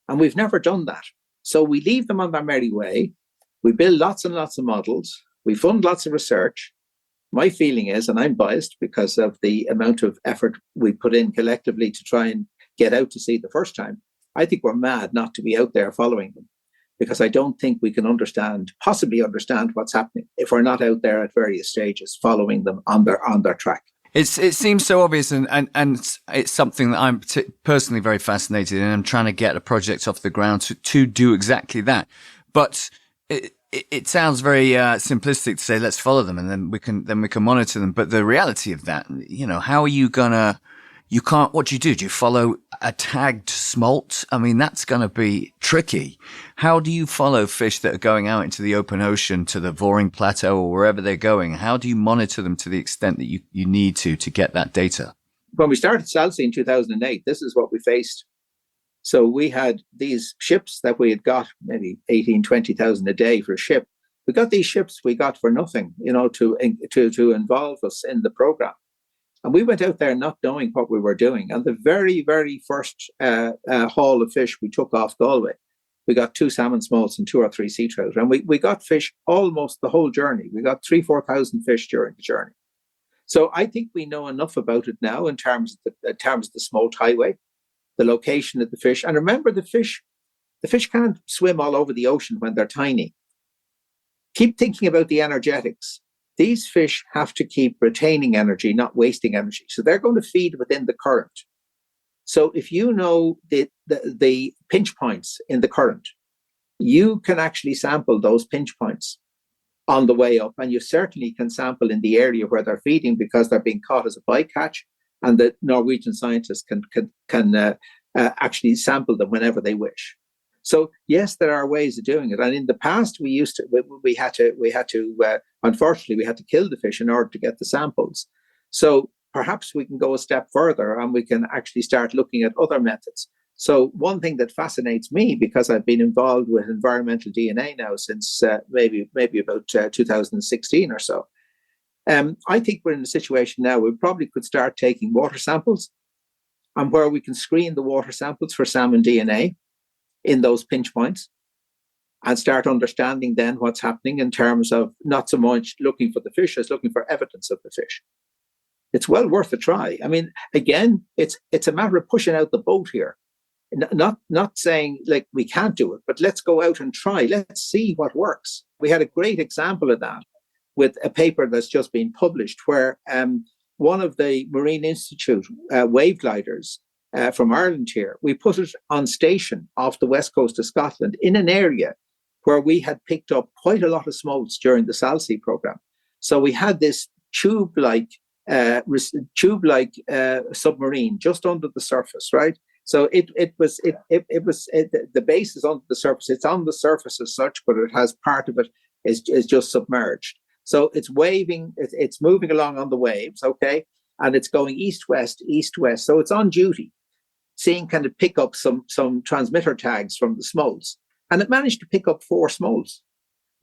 And we've never done that. So we leave them on their merry way. We build lots and lots of models. We fund lots of research. My feeling is, and I'm biased because of the amount of effort we put in collectively to try and get out to sea the first time, I think we're mad not to be out there following them, because I don't think we can possibly understand what's happening if we're not out there at various stages following them on their track. It seems so obvious, and it's something that I'm personally very fascinated in. I'm trying to get a project off the ground to do exactly that. But it sounds very simplistic to say let's follow them and then we can monitor them. But the reality of that, how are you gonna? You can't. What do you do? Do you follow a tagged smolt? I mean, that's going to be tricky. How do you follow fish that are going out into the open ocean to the Voring Plateau or wherever they're going? How do you monitor them to the extent that you need to get that data? When we started Salsea in 2008, this is what we faced. So we had these ships that we had got, maybe 18, 20,000 a day for a ship. We got these ships we got for nothing, to involve us in the program. And we went out there not knowing what we were doing. And the very, very first haul of fish we took off Galway, we got 2 salmon smolts and 2 or 3 sea trout. And we got fish almost the whole journey. We got 3,000-4,000 fish during the journey. So I think we know enough about it now in terms of the smolt highway, the location of the fish. And remember, the fish can't swim all over the ocean when they're tiny. Keep thinking about the energetics. These fish have to keep retaining energy, not wasting energy. So they're going to feed within the current. So if you know the pinch points in the current, you can actually sample those pinch points on the way up. And you certainly can sample in the area where they're feeding because they're being caught as a bycatch. And the Norwegian scientists can actually sample them whenever they wish. So yes, there are ways of doing it. And in the past, we had to unfortunately, we had to kill the fish in order to get the samples. So perhaps we can go a step further and we can actually start looking at other methods. So one thing that fascinates me, because I've been involved with environmental DNA now since maybe about 2016 or so, I think we're in a situation now where we probably could start taking water samples, and where we can screen the water samples for salmon DNA in those pinch points, and start understanding then what's happening in terms of not so much looking for the fish as looking for evidence of the fish. It's well worth a try. I mean, again, it's a matter of pushing out the boat here. Not saying like we can't do it, but let's go out and try. Let's see what works. We had a great example of that with a paper that's just been published, where one of the Marine Institute wave gliders from Ireland here, we put it on station off the west coast of Scotland in an area where we had picked up quite a lot of smolts during the SALSI program. So we had this tube-like submarine just under the surface, right? So the base is under the surface. It's on the surface as such, but it has part of it is just submerged. So it's waving. It's moving along on the waves, okay, and it's going east-west, east-west. So it's on duty, seeing kind of pick up some transmitter tags from the smolts, and it managed to pick up 4 smolts.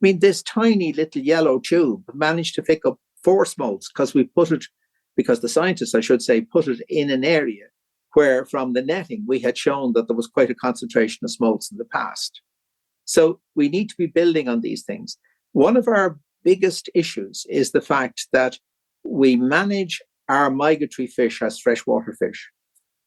I mean, this tiny little yellow tube managed to pick up 4 smolts because the scientists, I should say, put it in an area where from the netting we had shown that there was quite a concentration of smolts in the past. So we need to be building on these things. One of our biggest issues is the fact that we manage our migratory fish as freshwater fish.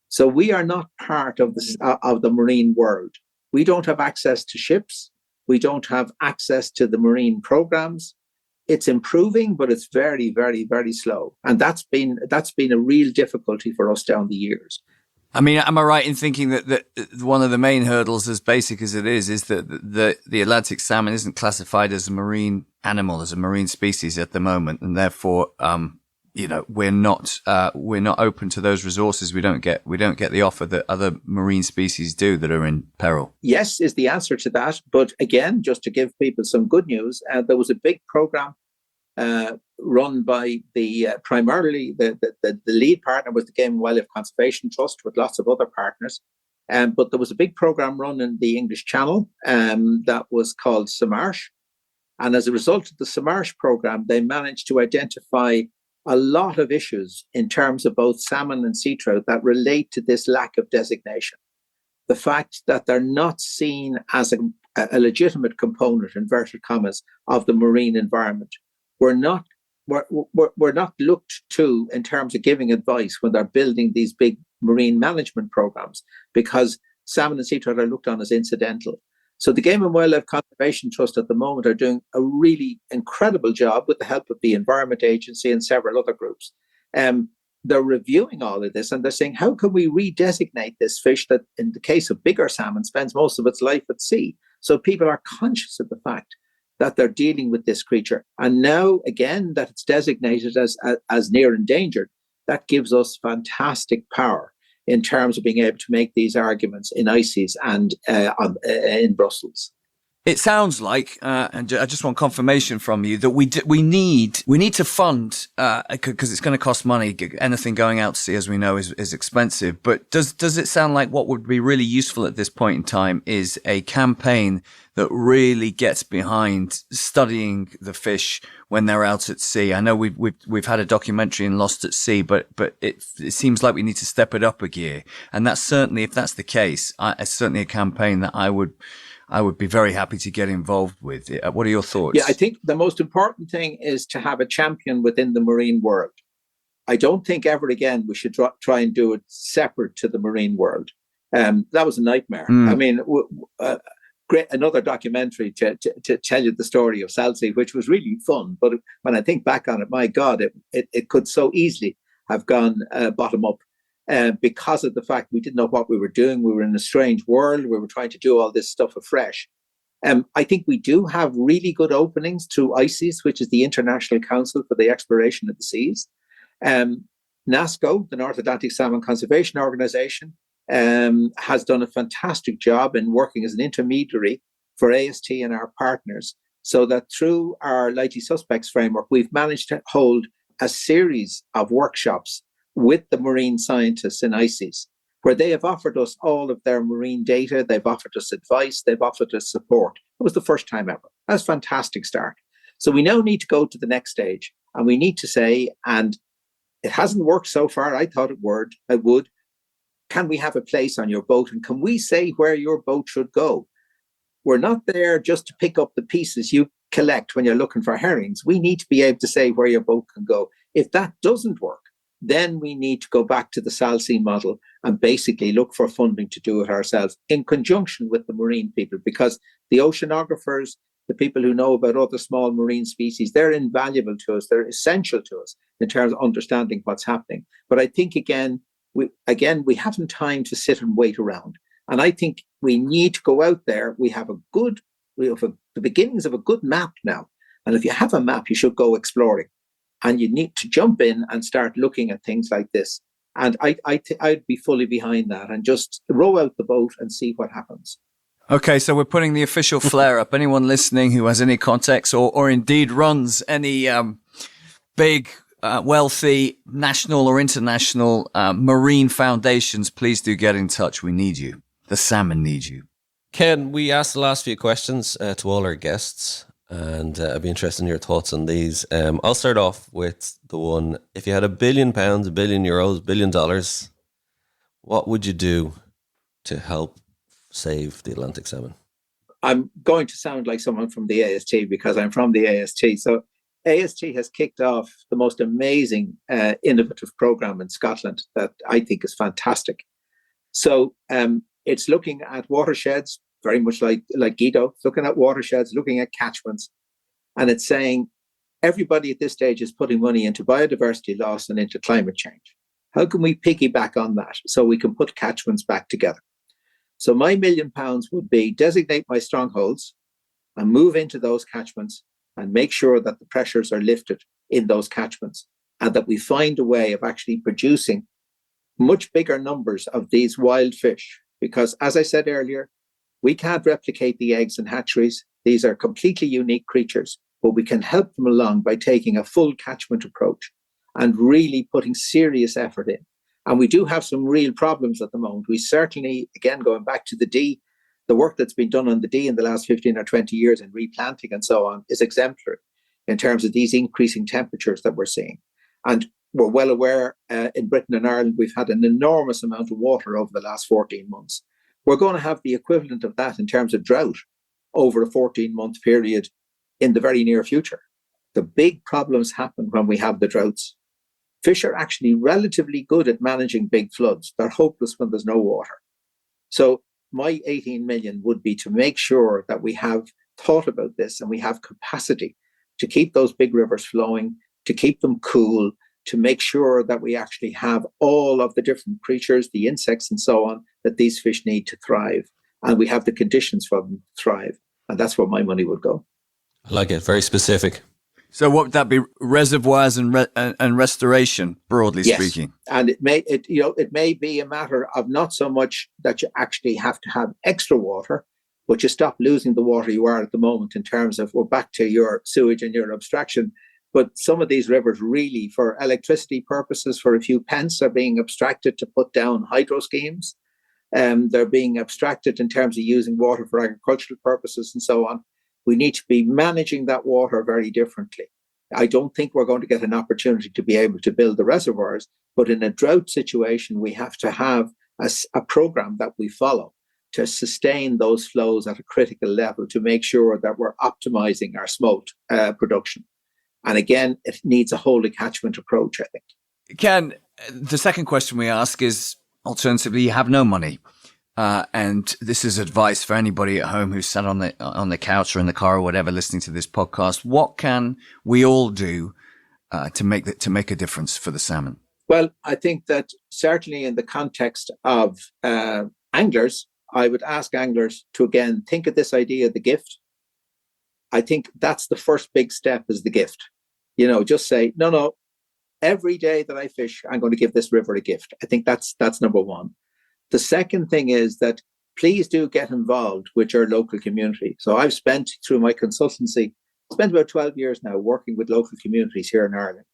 So we are not part of the marine world. We don't have access to ships. We don't have access to the marine programs. It's improving, but it's very, very, very slow. And that's been a real difficulty for us down the years. I mean, am I right in thinking that one of the main hurdles, as basic as it is that the Atlantic salmon isn't classified as a marine animal, as a marine species at the moment, and therefore, we're not open to those resources. We don't get the offer that other marine species do that are in peril. Yes, is the answer to that. But again, just to give people some good news, there was a big program run by primarily the lead partner was the Game and Wildlife Conservation Trust with lots of other partners. But there was a big program run in the English Channel that was called SAMARSH. And as a result of the SAMARSH program, they managed to identify a lot of issues in terms of both salmon and sea trout that relate to this lack of designation. The fact that they're not seen as a legitimate component, inverted commas, of the marine environment. We're not looked to in terms of giving advice when they're building these big marine management programs, because salmon and sea trout are looked on as incidental. So the Game and Wildlife Conservation Trust at the moment are doing a really incredible job with the help of the Environment Agency and several other groups. They're reviewing all of this, and they're saying, how can we redesignate this fish that, in the case of bigger salmon, spends most of its life at sea? So people are conscious of the fact that they're dealing with this creature. And now, again, that it's designated as near endangered, that gives us fantastic power in terms of being able to make these arguments in ICES and in Brussels. It sounds like, and I just want confirmation from you, that we need to fund, because it's going to cost money. Anything going out to sea, as we know, is expensive. But does it sound like what would be really useful at this point in time is a campaign that really gets behind studying the fish when they're out at sea? I know we've had a documentary in Lost at Sea, but it seems like we need to step it up a gear. And that's certainly, if that's the case, it's certainly a campaign that I would be very happy to get involved with. What are your thoughts? Yeah, I think the most important thing is to have a champion within the marine world. I don't think ever again we should try and do it separate to the marine world. That was a nightmare. I mean, great, another documentary to tell you the story of SALSI, which was really fun. But when I think back on it, my God, it could so easily have gone bottom up. Because of the fact we didn't know what we were doing. We were in a strange world. We were trying to do all this stuff afresh. I think we do have really good openings through ICES, which is the International Council for the Exploration of the Seas. NASCO, the North Atlantic Salmon Conservation Organization, has done a fantastic job in working as an intermediary for AST and our partners, so that through our Likely Suspects framework, we've managed to hold a series of workshops with the marine scientists in ICES, where they have offered us all of their marine data, they've offered us advice, they've offered us support. It was the first time ever. That's a fantastic start. So we now need to go to the next stage, and we need to say, and it hasn't worked so far, I thought it would, can we have a place on your boat, and can we say where your boat should go? We're not there just to pick up the pieces you collect when you're looking for herrings. We need to be able to say where your boat can go. If that doesn't work, then we need to go back to the SALC model and basically look for funding to do it ourselves in conjunction with the marine people, because the oceanographers, the people who know about other small marine species, they're invaluable to us. They're essential to us in terms of understanding what's happening. But I think, we haven't time to sit and wait around. And I think we need to go out there. We have the beginnings of a good map now. And if you have a map, you should go exploring. And you need to jump in and start looking at things like this. And I'd be fully behind that, and just row out the boat and see what happens. Okay, so we're putting the official flare up. Anyone listening who has any context or indeed runs any big, wealthy, national or international marine foundations, please do get in touch. We need you. The salmon need you. Ken, we asked the last few questions to all our guests, and I'd be interested in your thoughts on these. I'll start off with the one: if you had £1 billion, €1 billion, $1 billion, what would you do to help save the Atlantic salmon? I'm going to sound like someone from the AST because I'm from the AST. So AST has kicked off the most amazing innovative program in Scotland that I think is fantastic. So it's looking at watersheds, very much like Guido, looking at watersheds, looking at catchments. And it's saying everybody at this stage is putting money into biodiversity loss and into climate change. How can we piggyback on that so we can put catchments back together? So my £1 million would be designate my strongholds and move into those catchments and make sure that the pressures are lifted in those catchments, and that we find a way of actually producing much bigger numbers of these wild fish. Because as I said earlier, we can't replicate the eggs in hatcheries. These are completely unique creatures, but we can help them along by taking a full catchment approach and really putting serious effort in. And we do have some real problems at the moment. We certainly, again, going back to the D, the work that's been done on the D in the last 15 or 20 years in replanting and so on is exemplary in terms of these increasing temperatures that we're seeing. And we're well aware in Britain and Ireland, we've had an enormous amount of water over the last 14 months. We're going to have the equivalent of that in terms of drought over a 14-month period in the very near future. The big problems happen when we have the droughts. Fish are actually relatively good at managing big floods. They're hopeless when there's no water. So my 18 million would be to make sure that we have thought about this and we have capacity to keep those big rivers flowing, to keep them cool, to make sure that we actually have all of the different creatures, the insects and so on, that these fish need to thrive. And we have the conditions for them to thrive. And that's where my money would go. I like it. Very specific. So what would that be? Reservoirs and restoration, broadly speaking. And it may be a matter of not so much that you actually have to have extra water, but you stop losing the water you are at the moment in terms of, we're back to your sewage and your abstraction. But some of these rivers really, for electricity purposes, for a few pence, are being abstracted to put down hydro schemes. They're being abstracted in terms of using water for agricultural purposes and so on. We need to be managing that water very differently. I don't think we're going to get an opportunity to be able to build the reservoirs, but in a drought situation, we have to have a program that we follow to sustain those flows at a critical level to make sure that we're optimizing our smolt production. And again, it needs a wholly catchment approach, I think. Ken, the second question we ask is, alternatively, you have no money. And this is advice for anybody at home who's sat on the couch or in the car or whatever listening to this podcast. What can we all do to make a difference for the salmon? Well, I think that certainly in the context of anglers, I would ask anglers to again think of this idea of the gift. I think that's the first big step, is the gift. Just say, no, every day that I fish, I'm going to give this river a gift. I think that's number one. The second thing is that please do get involved with your local community. So I've spent, through my consultancy, about 12 years now working with local communities here in Ireland,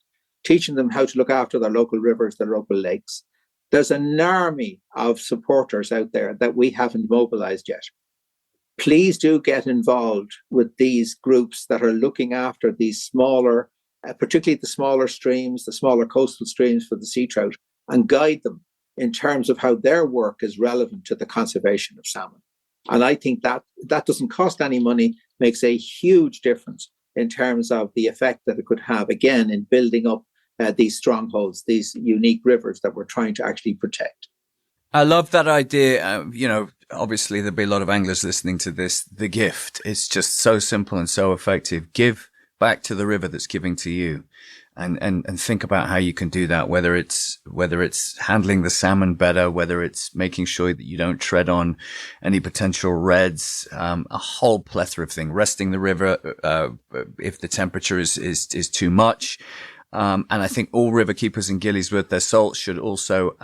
teaching them how to look after their local rivers, their local lakes. There's an army of supporters out there that we haven't mobilized yet. Please do get involved with these groups that are looking after these smaller, particularly the smaller streams, the smaller coastal streams for the sea trout, and guide them in terms of how their work is relevant to the conservation of salmon. And I think that doesn't cost any money, makes a huge difference in terms of the effect that it could have, again, in building up these strongholds, these unique rivers that we're trying to actually protect. I love that idea. Obviously there'll be a lot of anglers listening to this. The gift is just so simple and so effective. Give back to the river that's giving to you. And think about how you can do that, whether it's handling the salmon better, whether it's making sure that you don't tread on any potential reds, a whole plethora of things, resting the river, if the temperature is too much. And I think all river keepers and gillies worth their salt should also,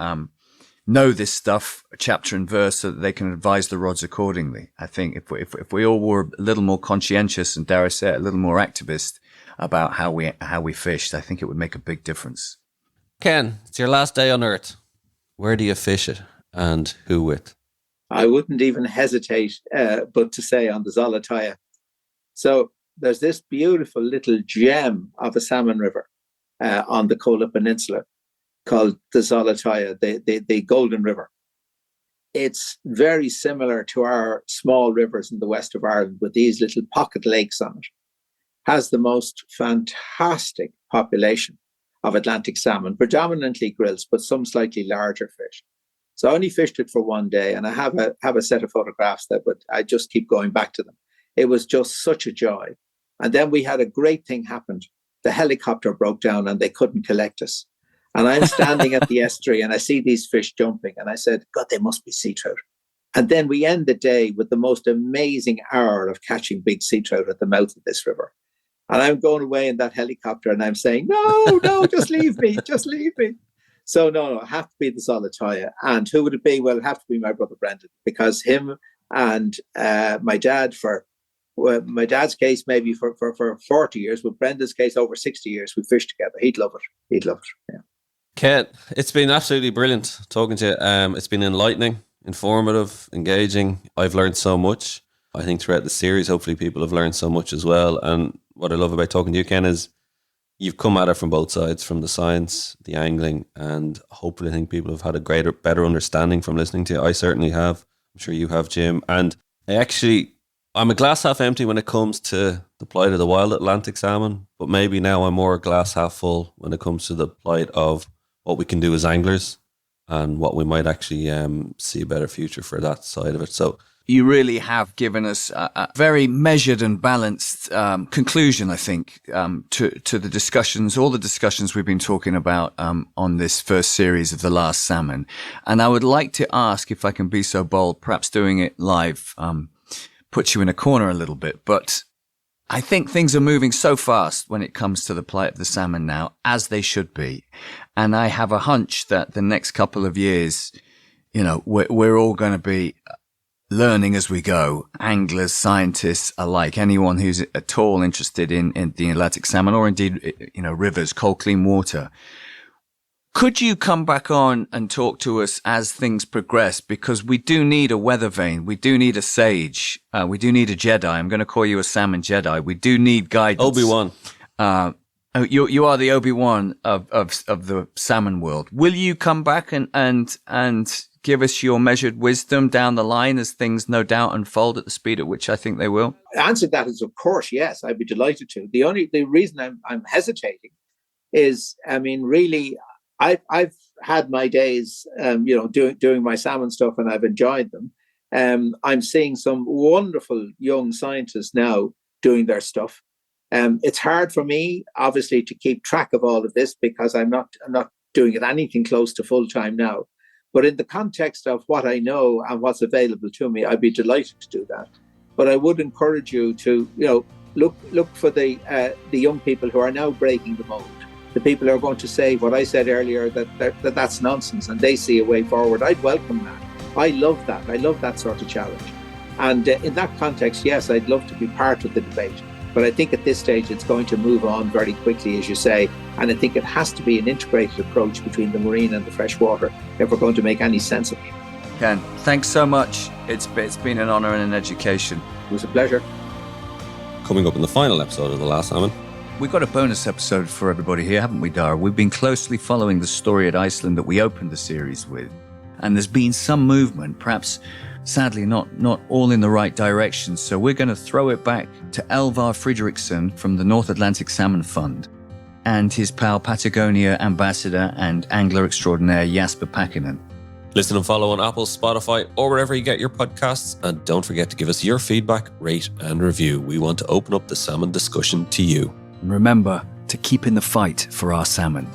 know this stuff, chapter and verse, so that they can advise the rods accordingly. I think if we all were a little more conscientious and, dare I say it, a little more activist about how we fished, I think it would make a big difference. Ken, it's your last day on Earth. Where do you fish it, and who with? I wouldn't even hesitate but to say on the Zolotoya. So there's this beautiful little gem of a salmon river on the Kola Peninsula called the Zolotoya, the Golden River. It's very similar to our small rivers in the west of Ireland with these little pocket lakes on it. Has the most fantastic population of Atlantic salmon, predominantly grills, but some slightly larger fish. So I only fished it for one day, and I have a set of photographs I just keep going back to them. It was just such a joy. And then we had a great thing happen. The helicopter broke down and they couldn't collect us. And I'm standing at the estuary and I see these fish jumping, and I said, God, they must be sea trout. And then we end the day with the most amazing hour of catching big sea trout at the mouth of this river. And I'm going away in that helicopter and I'm saying, no, just leave me, just leave me. So no, it have to be the Zolotoya. And who would it be? Well, it'd have to be my brother Brendan, because him and my dad my dad's case maybe for 40 years, with Brendan's case over 60 years, we fished together. He'd love it. Yeah. Ken, it's been absolutely brilliant talking to you. It's been enlightening, informative, engaging. I've learned so much. I think throughout the series, hopefully people have learned so much as well. And what I love about talking to you, Ken, is you've come at it from both sides, from the science, the angling, and hopefully I think people have had a better understanding from listening to you. I certainly have. I'm sure you have, Jim. And I'm a glass half empty when it comes to the plight of the wild Atlantic salmon, but maybe now I'm more glass half full when it comes to the plight of what we can do as anglers and what we might actually see a better future for that side of it. So you really have given us a very measured and balanced conclusion, I think, to the discussions, all the discussions we've been talking about on this first series of The Last Salmon. And I would like to ask, if I can be so bold, perhaps doing it live puts you in a corner a little bit, but I think things are moving so fast when it comes to the plight of the salmon now, as they should be. And I have a hunch that the next couple of years, we're all going to be learning as we go, anglers, scientists alike, anyone who's at all interested in the Atlantic salmon, or indeed, rivers, cold, clean water. Could you come back on and talk to us as things progress? Because we do need a weather vane. We do need a sage. We do need a Jedi. I'm going to call you a salmon Jedi. We do need guidance. Obi-Wan. You are the Obi-Wan of the salmon world. Will you come back and give us your measured wisdom down the line as things no doubt unfold at the speed at which I think they will? The answer to that is, of course, yes. I'd be delighted to. The reason I'm hesitating is, really, I've had my days, doing my salmon stuff, and I've enjoyed them. I'm seeing some wonderful young scientists now doing their stuff. It's hard for me, obviously, to keep track of all of this because I'm not doing it anything close to full time now. But in the context of what I know and what's available to me, I'd be delighted to do that. But I would encourage you to, look for the young people who are now breaking the mold. The people who are going to say what I said earlier, that's nonsense, and they see a way forward. I'd welcome that. I love that. I love that sort of challenge. And in that context, yes, I'd love to be part of the debate. But I think at this stage, it's going to move on very quickly, as you say. And I think it has to be an integrated approach between the marine and the freshwater if we're going to make any sense of it. Ken, thanks so much. It's been an honour and an education. It was a pleasure. Coming up in the final episode of The Last Salmon. We've got a bonus episode for everybody here, haven't we, Dara? We've been closely following the story at Iceland that we opened the series with. And there's been some movement, perhaps sadly not all in the right direction. So we're going to throw it back to Elvar Fridriksson from the North Atlantic Salmon Fund and his pal Patagonia ambassador and angler extraordinaire Jasper Pakkinen. Listen and follow on Apple, Spotify, or wherever you get your podcasts. And don't forget to give us your feedback, rate and review. We want to open up the salmon discussion to you. And remember to keep in the fight for our salmon.